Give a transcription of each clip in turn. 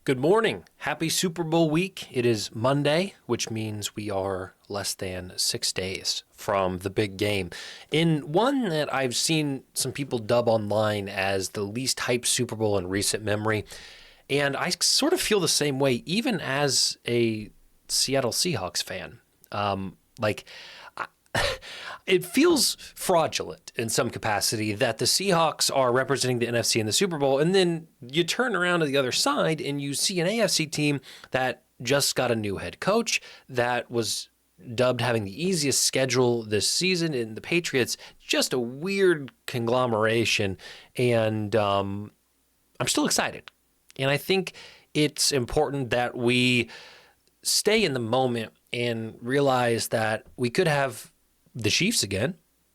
Good morning. Happy Super Bowl week. It is Monday, which means we are less than 6 days from the big game. In one that I've seen some people dub online as the least hyped Super Bowl in recent memory. And I sort of feel the same way, even as a Seattle Seahawks fan. Like, it feels fraudulent in some capacity that the Seahawks are representing the NFC in the Super Bowl, and then you turn around to the other side and you see an AFC team that just got a new head coach, that was dubbed having the easiest schedule this season, and the Patriots, just a weird conglomeration, and I'm still excited. And I think it's important that we stay in the moment and realize that we could have the Chiefs again.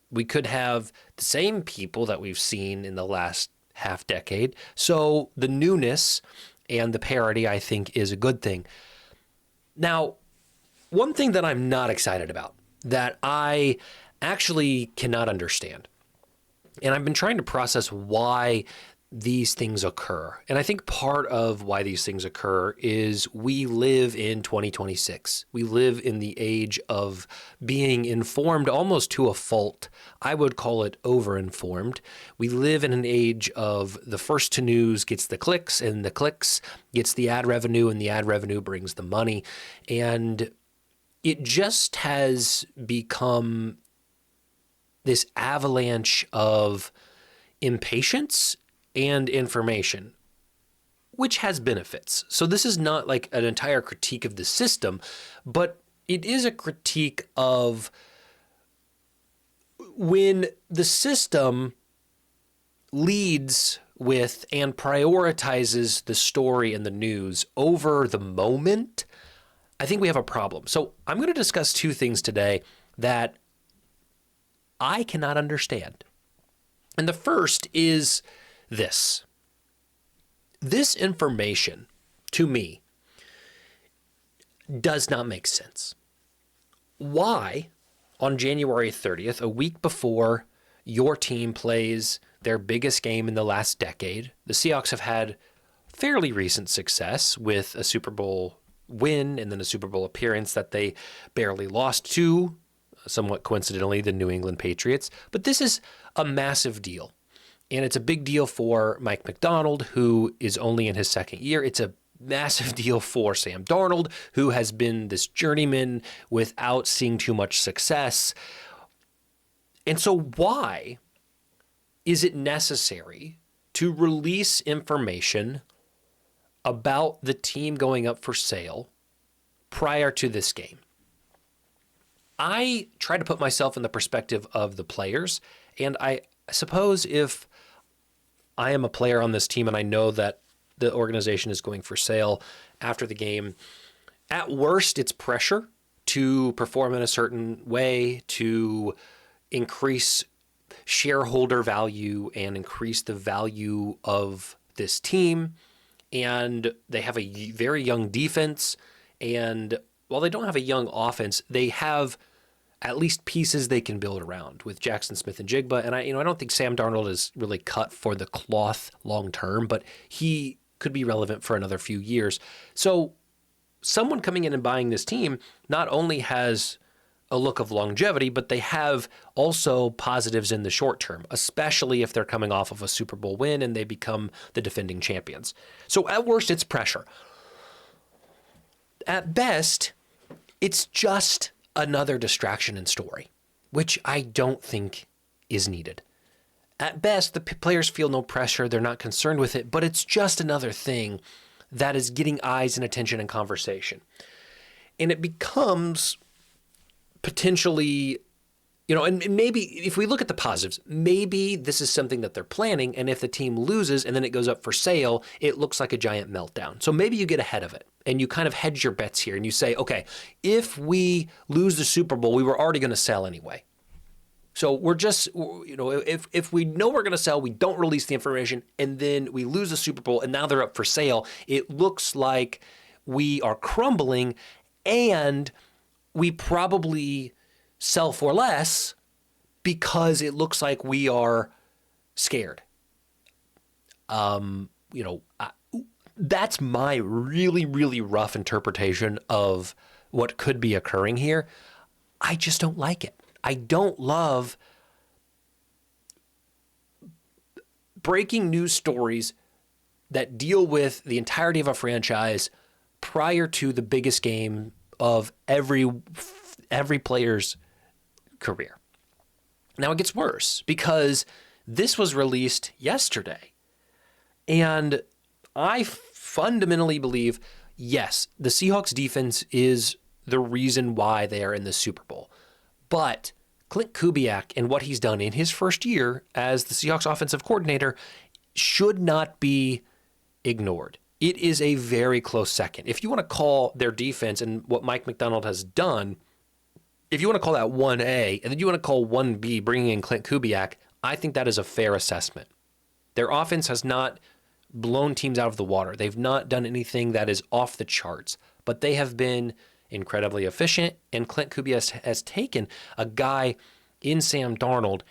We could have the same people that we've seen in the last half decade. So the newness and the parity, I think, is a good thing. Now, one thing that I'm not excited about, that I actually cannot understand, and I've been trying to process why these things occur. And I think part of why these things occur is we live in 2026. We live in the age of being informed almost to a fault. I would call it over-informed. We live in an age of the first to news gets the clicks, and the clicks gets the ad revenue, and the ad revenue brings the money. And it just has become this avalanche of impatience and information, which has benefits. So this is not like an entire critique of the system, but it is a critique of when the system leads with and prioritizes the story and the news over the moment. I think we have a problem. So I'm going to discuss two things today that I cannot understand. And the first is this information, to me, does not make sense. Why, on January 30th, a week before your team plays their biggest game in the last decade, the Seahawks have had fairly recent success with a Super Bowl win and then a Super Bowl appearance that they barely lost to, somewhat coincidentally, the New England Patriots. But this is a massive deal. And it's a big deal for Mike Macdonald, who is only in his second year. It's a massive deal for Sam Darnold, who has been this journeyman without seeing too much success. And so why is it necessary to release information about the team going up for sale prior to this game? I try to put myself in the perspective of the players, and I suppose if I am a player on this team and I know that the organization is going for sale after the game, at worst, it's pressure to perform in a certain way to increase shareholder value and increase the value of this team. And they have a very young defense. And while they don't have a young offense, they have at least pieces they can build around with Jackson Smith and Jigba. And I don't think Sam Darnold is really cut for the cloth long term, but he could be relevant for another few years. So someone coming in and buying this team not only has a look of longevity, but they have also positives in the short term, especially if they're coming off of a Super Bowl win and they become the defending champions. So at worst, it's pressure. At best, it's just another distraction and story, which I don't think is needed. At best, the players feel no pressure. They're not concerned with it, but it's just another thing that is getting eyes and attention and conversation. And it becomes potentially, and maybe if we look at the positives, maybe this is something that they're planning. And if the team loses and then it goes up for sale, it looks like a giant meltdown. So maybe you get ahead of it and you kind of hedge your bets here and you say, okay, if we lose the Super Bowl, we were already going to sell anyway. So we're just, if we know we're going to sell, we don't release the information, and then we lose the Super Bowl and now they're up for sale. It looks like we are crumbling and we probably sell for less because it looks like we are scared. That's my really, really rough interpretation of what could be occurring here. I just don't like it. I don't love breaking news stories that deal with the entirety of a franchise prior to the biggest game of every player's career. Now it gets worse because this was released yesterday. And I fundamentally believe, yes, the Seahawks defense is the reason why they are in the Super Bowl. But Klint Kubiak and what he's done in his first year as the Seahawks offensive coordinator should not be ignored. It is a very close second. If you want to call their defense and what Mike McDonald has done, if you want to call that 1A, and then you want to call 1B bringing in Klint Kubiak, I think that is a fair assessment. Their offense has not blown teams out of the water. They've not done anything that is off the charts, but they have been incredibly efficient, and Klint Kubiak has taken a guy in Sam Darnold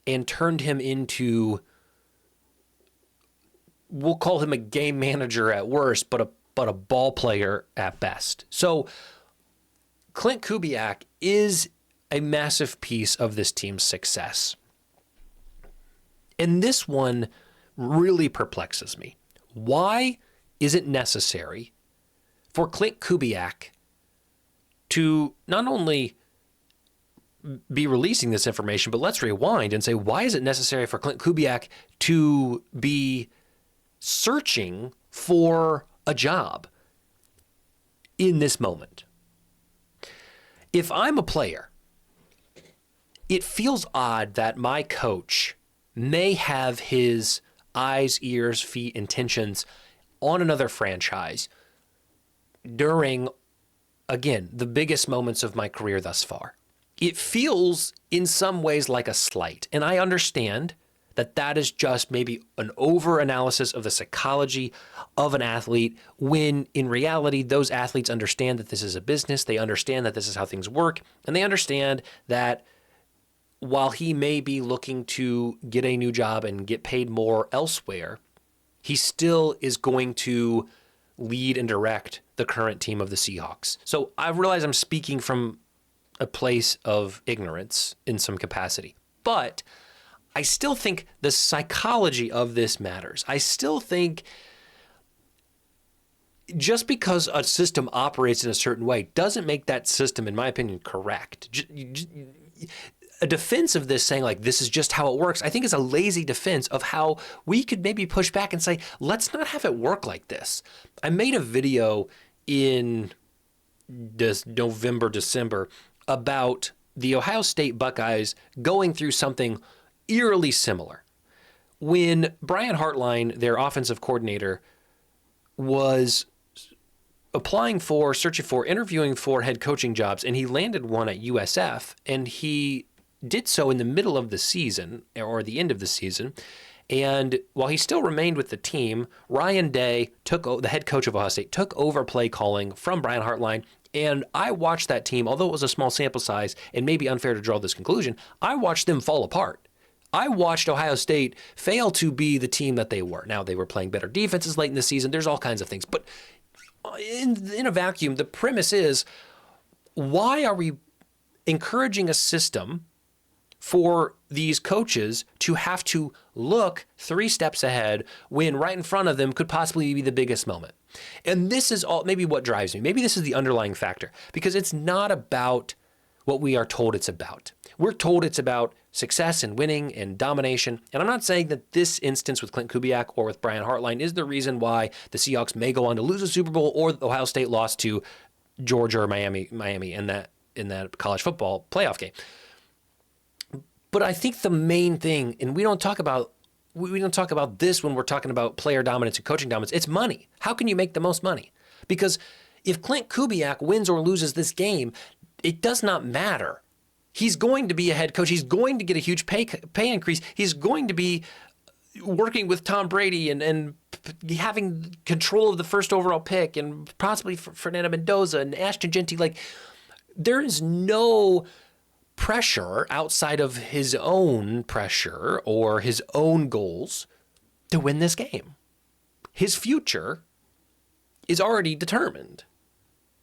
and turned him into, we'll call him a game manager at worst, but a ball player at best. So Klint Kubiak is a massive piece of this team's success. And this one really perplexes me. Why is it necessary for Klint Kubiak to not only be releasing this information, but let's rewind and say, why is it necessary for Klint Kubiak to be searching for a job in this moment? If I'm a player, it feels odd that my coach may have his eyes, ears, feet, intentions on another franchise during, again, the biggest moments of my career thus far. It feels in some ways like a slight, and I understand that that is just maybe an over-analysis of the psychology of an athlete, when in reality, those athletes understand that this is a business, they understand that this is how things work, and they understand that while he may be looking to get a new job and get paid more elsewhere, he still is going to lead and direct the current team of the Seahawks. So I realize I'm speaking from a place of ignorance in some capacity, but I still think the psychology of this matters. I still think just because a system operates in a certain way doesn't make that system, in my opinion, correct. A defense of this saying like, this is just how it works, I think is a lazy defense of how we could maybe push back and say, let's not have it work like this. I made a video in this November, December about the Ohio State Buckeyes going through something eerily similar. When Brian Hartline, their offensive coordinator, was searching for, interviewing for head coaching jobs, and he landed one at USF, and he did so in the middle of the season, or the end of the season. And while he still remained with the team, Ryan Day, the head coach of Ohio State, took over play calling from Brian Hartline. And I watched that team, although it was a small sample size and maybe unfair to draw this conclusion, I watched them fall apart. I watched Ohio State fail to be the team that they were. Now, they were playing better defenses late in the season. There's all kinds of things. But in a vacuum, the premise is, why are we encouraging a system for these coaches to have to look 3 steps ahead when right in front of them could possibly be the biggest moment? And this is all maybe what drives me. Maybe this is the underlying factor, because it's not about what we are told it's about. We're told it's about success and winning and domination. And I'm not saying that this instance with Klint Kubiak or with Brian Hartline is the reason why the Seahawks may go on to lose a Super Bowl or Ohio State lost to Georgia or Miami in that college football playoff game. But I think the main thing, and we don't talk about this when we're talking about player dominance and coaching dominance, it's money. How can you make the most money? Because if Klint Kubiak wins or loses this game, it does not matter. He's going to be a head coach. He's going to get a huge pay increase. He's going to be working with Tom Brady and having control of the first overall pick, and possibly Fernando Mendoza and Ashton Genty. Like, there is no pressure outside of his own pressure or his own goals to win this game. His future is already determined.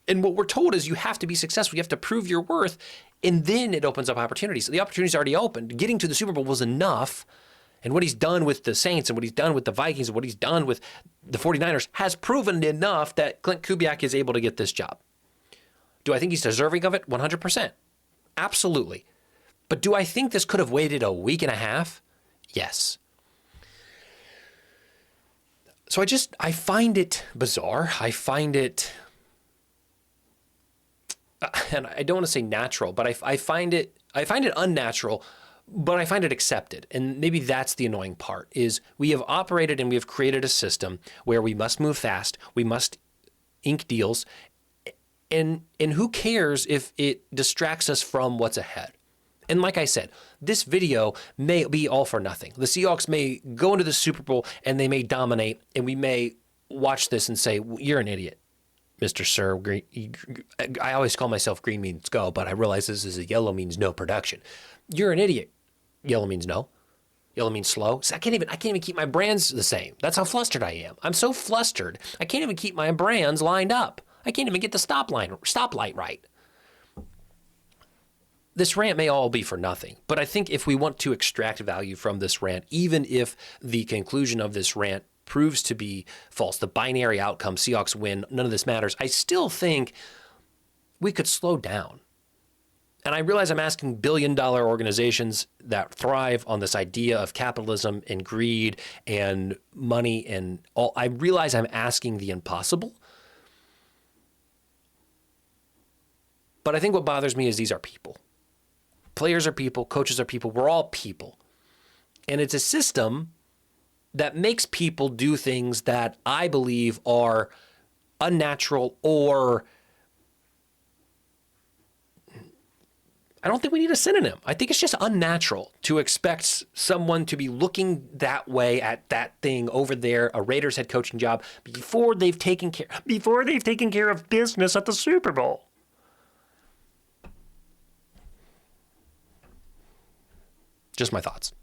And what we're told is you have to be successful. You have to prove your worth. And then it opens up opportunities. So the opportunity's already opened. Getting to the Super Bowl was enough. And what he's done with the Saints and what he's done with the Vikings and what he's done with the 49ers has proven enough that Klint Kubiak is able to get this job. Do I think he's deserving of it? 100%. Absolutely. But do I think this could have waited a week and a half? Yes. So I find it bizarre. I find it, and I don't want to say natural, but I find it unnatural, but I find it accepted. And maybe that's the annoying part, is we have operated and we have created a system where we must move fast, we must ink deals, and who cares if it distracts us from what's ahead? And like I said, this video may be all for nothing. The Seahawks may go into the Super Bowl and they may dominate, and we may watch this and say, you're an idiot, Mr. Sir. I always call myself green means go, but I realize this is a yellow means no production. You're an idiot. Yellow means no. Yellow means slow. So I can't even keep my brands the same. That's how flustered I am. I'm so flustered, I can't even keep my brands lined up. I can't even get the stoplight right. This rant may all be for nothing, but I think if we want to extract value from this rant, even if the conclusion of this rant proves to be false, the binary outcome, Seahawks win, none of this matters, I still think we could slow down. And I realize I'm asking billion-dollar organizations that thrive on this idea of capitalism and greed and money and all. I realize I'm asking the impossible. But I think what bothers me is these are people. Players are people, coaches are people, we're all people. And it's a system that makes people do things that I believe are unnatural, or I don't think we need a synonym. I think it's just unnatural to expect someone to be looking that way at that thing over there, a Raiders head coaching job, before they've taken care of business at the Super Bowl. Just my thoughts.